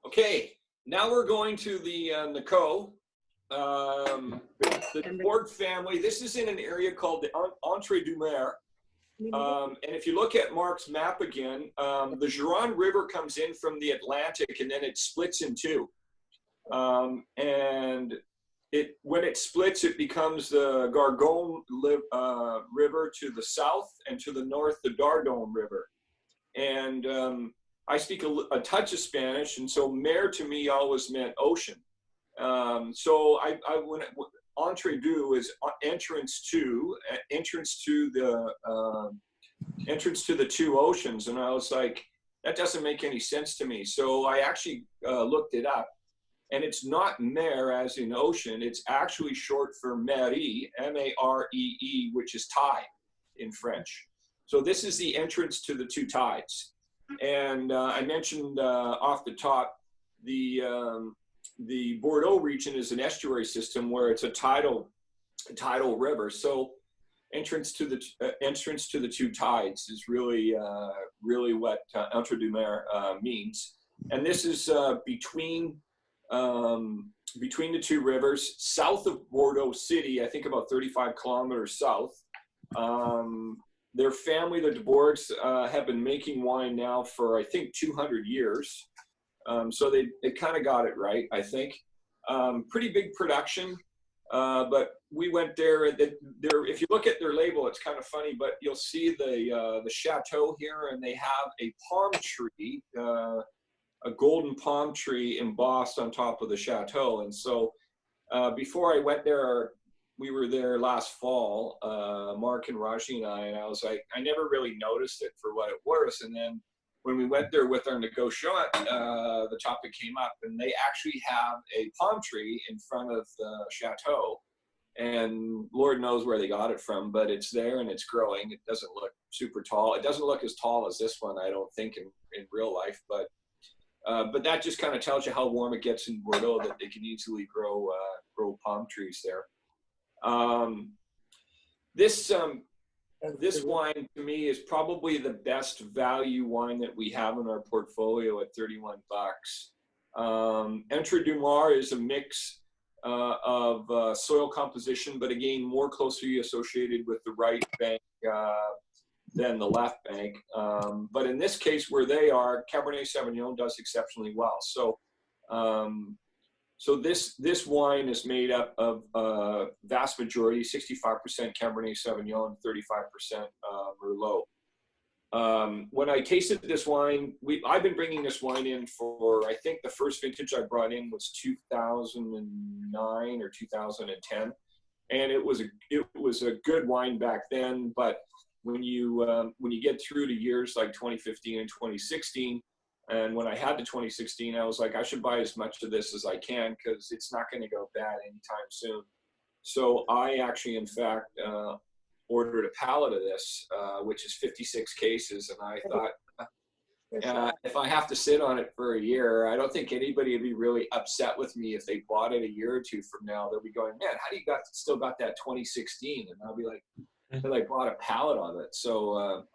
Okay, now we're going to the Nicot, the Borg family. This is in an area called the Entre du Mer. And if you look at Mark's map again, the Gironde River comes in from the Atlantic and then it splits in two. And when it splits, it becomes the Gargonne River to the south, and to the north, the Dordogne River. And I speak a touch of Spanish, and so mer to me always meant ocean. So when entre deux is entrance to the two oceans, and I was like, that doesn't make any sense to me. So I actually looked it up, and it's not mer as in ocean. It's actually short for mairie, M-A-R-E-E, which is tide in French. So this is the entrance to the two tides. And I mentioned off the top, the Bordeaux region is an estuary system where it's a tidal river. So entrance to the two tides is really what Entre du Mer means. And this is between the two rivers, south of Bordeaux city, I think about 35 kilometers south. Their family, the Borgs, have been making wine now for, I think, 200 years. So they kind of got it right, I think. Pretty big production, but we went there. If you look at their label, it's kind of funny, but you'll see the Château here, and they have a palm tree, a golden palm tree embossed on top of the Château. And so before I went there, we were there last fall, Mark and Raji and I was like, I never really noticed it for what it was. And then when we went there with our negotiant, the topic came up, and they actually have a palm tree in front of the Château. And Lord knows where they got it from, but it's there and it's growing. It doesn't look super tall. It doesn't look as tall as this one, I don't think, in real life. But that just kind of tells you how warm it gets in Bordeaux, that they can easily grow palm trees there. This wine to me is probably the best value wine that we have in our portfolio at $31. Entre du Mer is a mix of soil composition, but again, more closely associated with the right bank than the left bank. But in this case, where they are, Cabernet Sauvignon does exceptionally well. So this wine is made up of vast majority, 65% Cabernet Sauvignon, 35% Merlot. When I tasted this wine, I've been bringing this wine in for, I think the first vintage I brought in was 2009 or 2010, and it was a good wine back then. But when you get through to years like 2015 and 2016. And when I had the 2016, I was like, I should buy as much of this as I can, because it's not going to go bad anytime soon. So I actually, in fact, ordered a pallet of this, which is 56 cases. And I thought, if I have to sit on it for a year, I don't think anybody would be really upset with me if they bought it a year or two from now. They'll be going, man, how do you still got that 2016? And I'll be like, because I bought a pallet of it. So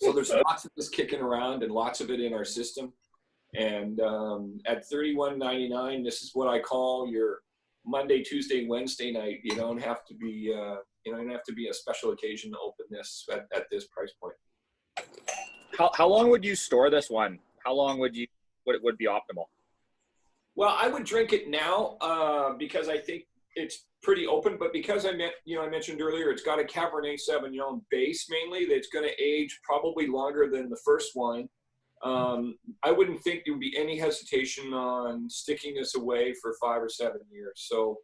there's lots of this kicking around, and lots of it in our system. And at $31.99, this is what I call your Monday, Tuesday, Wednesday night. You don't have to be a special occasion to open this at this price point. How long would you store this one? How long would it be optimal? Well, I would drink it now because I think it's pretty open, but because I mentioned earlier, it's got a Cabernet Sauvignon base mainly that's going to age probably longer than the first wine. I wouldn't think there would be any hesitation on sticking this away for 5 or 7 years. So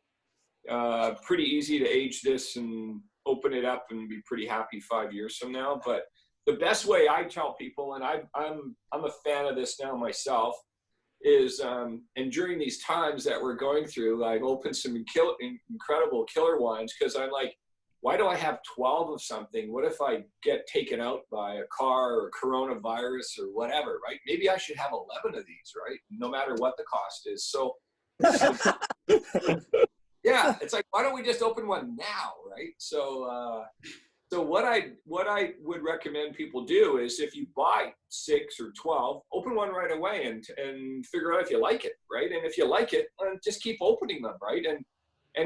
pretty easy to age this and open it up and be pretty happy 5 years from now. But the best way I tell people, and I'm a fan of this now myself, is and during these times that we're going through, I've opened some incredible killer wines, because I'm like, why do I have 12 of something? What if I get taken out by a car or coronavirus or whatever, right? Maybe I should have 11 of these, right? No matter what the cost is. So yeah, it's like, why don't we just open one now, right? So So what I would recommend people do is if you buy 6 or 12, open one right away and figure out if you like it, right? And if you like it, just keep opening them, right? And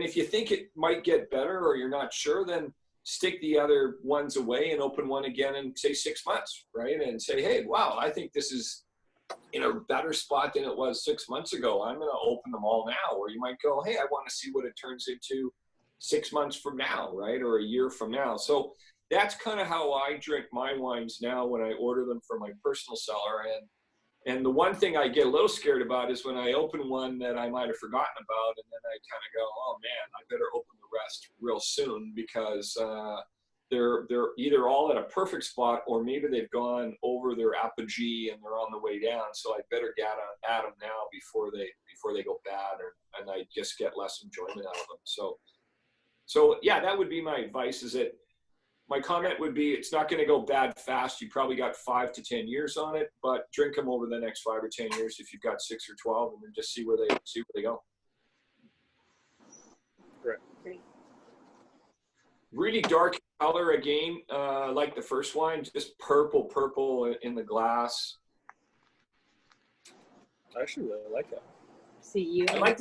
if you think it might get better or you're not sure, then stick the other ones away and open one again in say 6 months, right? And say, hey, wow, I think this is in a better spot than it was 6 months ago. I'm going to open them all now. Or you might go, hey, I want to see what it turns into 6 months from now, right? Or a year from now. So that's kind of how I drink my wines now when I order them from my personal cellar. And the one thing I get a little scared about is when I open one that I might have forgotten about, and then I kind of go, oh man, I better open the rest real soon because they're either all at a perfect spot or maybe they've gone over their apogee and they're on the way down. So I better get at them now before they go bad, and I just get less enjoyment out of them. So yeah, that would be my advice. Is that my comment would be it's not going to go bad fast. You probably got 5 to 10 years on it, but drink them over the next 5 or 10 years if you've got 6 or 12, and then just see where they go. Correct. Really dark color again, like the first wine, just purple in the glass. I actually really like that. See you. I like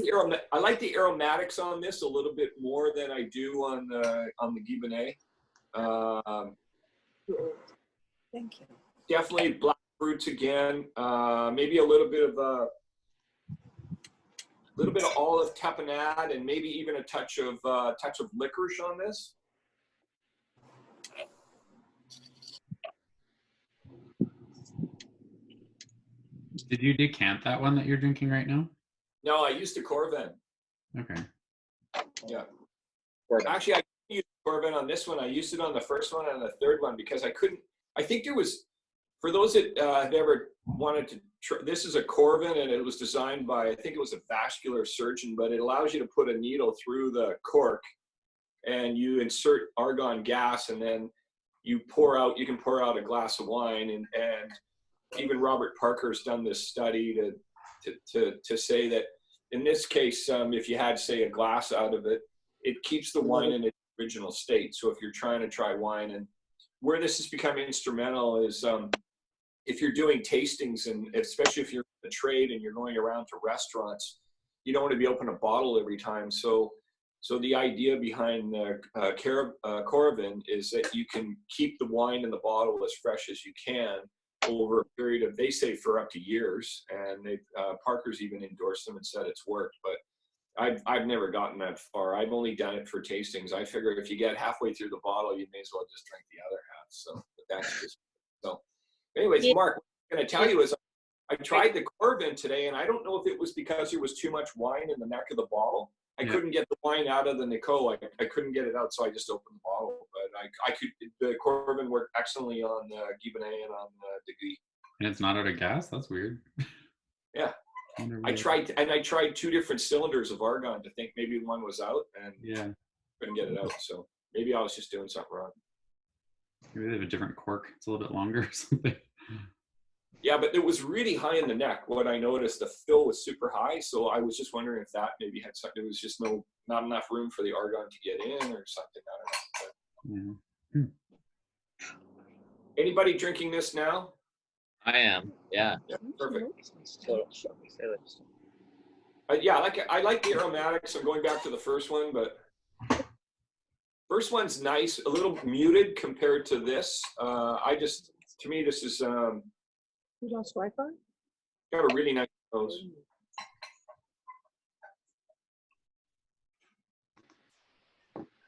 the aromatics on this a little bit more than I do on the Guibonet. Thank you. Definitely black fruits again. Maybe a little bit of olive tapenade and maybe even a touch of licorice on this. Did you decant that one that you're drinking right now? No, I used a Corvin. Okay. Yeah. Actually, I used Corvin on this one. I used it on the first one and the third one because I couldn't. I think there was, for those that have ever wanted to try, this is a Corvin and it was designed by, I think it was a vascular surgeon, but it allows you to put a needle through the cork and you insert argon gas and then you can pour out a glass of wine and even Robert Parker's done this study to say that in this case, if you had, say, a glass out of it, it keeps the wine in its original state. So if you're trying to try wine, and where this has become instrumental is if you're doing tastings, and especially if you're in a trade and you're going around to restaurants, you don't want to be opening a bottle every time. So the idea behind Corvin is that you can keep the wine in the bottle as fresh as you can over a period of, they say, for up to years, and Parker's even endorsed them and said it's worked. But I've never gotten that far. I've only done it for tastings. I figure if you get halfway through the bottle, you may as well just drink the other half. So that's just so. Anyways, yeah. Mark, what I'm going to tell you is I tried the Corvin today, and I don't know if it was because there was too much wine in the neck of the bottle. I couldn't get the wine out of the Nicot. I couldn't get it out, so I just opened the bottle. But I could. The Corvin worked excellently on the Guibonet and on the Gui. And it's not out of gas? That's weird. Yeah. I tried 2 different cylinders of argon to think maybe one was out, and couldn't get it out. So maybe I was just doing something wrong. Maybe they have a different cork. It's a little bit longer or something. Yeah, but it was really high in the neck. What I noticed, the fill was super high. So I was just wondering if that maybe had something. There was just not enough room for the argon to get in or something. I don't know. But... Anybody drinking this now? I am. Yeah. Perfect. So, I like the aromatics. I'm going back to the first one, but first one's nice, a little muted compared to this. To me, this is You lost Wi-Fi? got a really nice nose.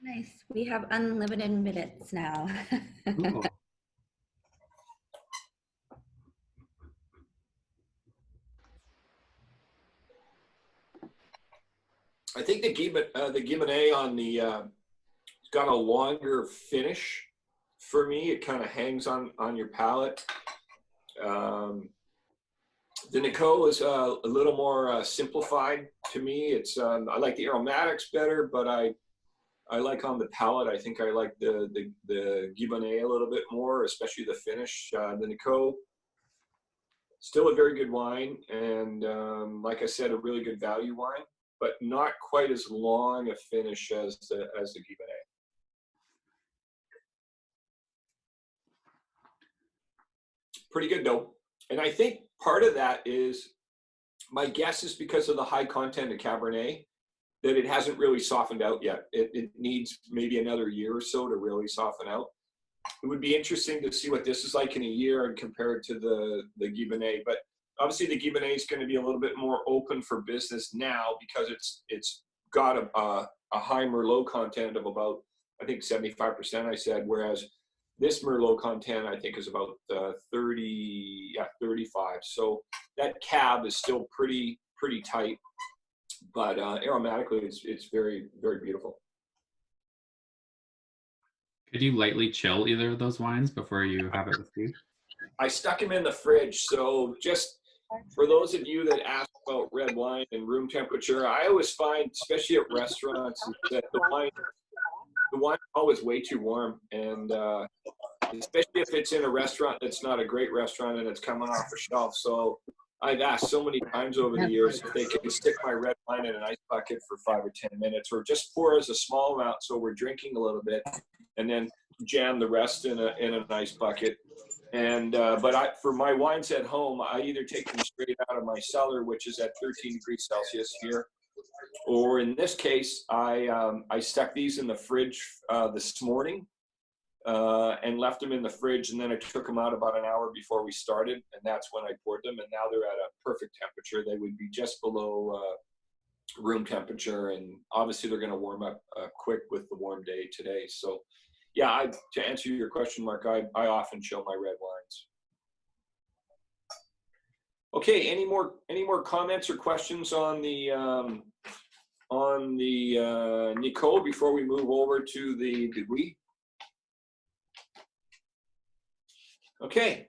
Nice. We have unlimited minutes now. Cool. I think the Guibonet on the got a longer finish for me. It kind of hangs on your palate. The Nicot is a little more simplified to me. It's I like the aromatics better, but I like on the palate. I think I like the Guibonet a little bit more, especially the finish. The Nicot, still a very good wine, and like I said, a really good value wine, but not quite as long a finish as the Guibonet. Pretty good though. And I think part of that is, my guess is because of the high content of Cabernet, that it hasn't really softened out yet. It needs maybe another year or so to really soften out. It would be interesting to see what this is like in a year and compare it to the Guibonet. But obviously the Guibonet is going to be a little bit more open for business now because it's got a high Merlot content of about, I think 75%, I said, whereas this Merlot content, I think, is about 35. So that cab is still pretty tight, but aromatically, it's very, very beautiful. Could you lightly chill either of those wines before you have it with you? I stuck them in the fridge. So just for those of you that ask about red wine and room temperature, I always find, especially at restaurants, that the wine is always way too warm. And especially if it's in a restaurant that's not a great restaurant and it's coming off a shelf. So I've asked so many times over the years if they can stick my red wine in an ice bucket for 5 or 10 minutes, or just pour as a small amount so we're drinking a little bit, and then jam the rest in an ice bucket. And but for my wines at home, I either take them straight out of my cellar, which is at 13 degrees Celsius here, or in this case, I stuck these in the fridge this morning. And left them in the fridge, and then I took them out about an hour before we started, and that's when I poured them, and now they're at a perfect temperature. They would be just below room temperature, and obviously they're going to warm up quick with the warm day today. So yeah, to answer your question, Mark, I often chill my red wines. Okay, any more comments or questions on the Nicot before we move over to the Degui? Okay,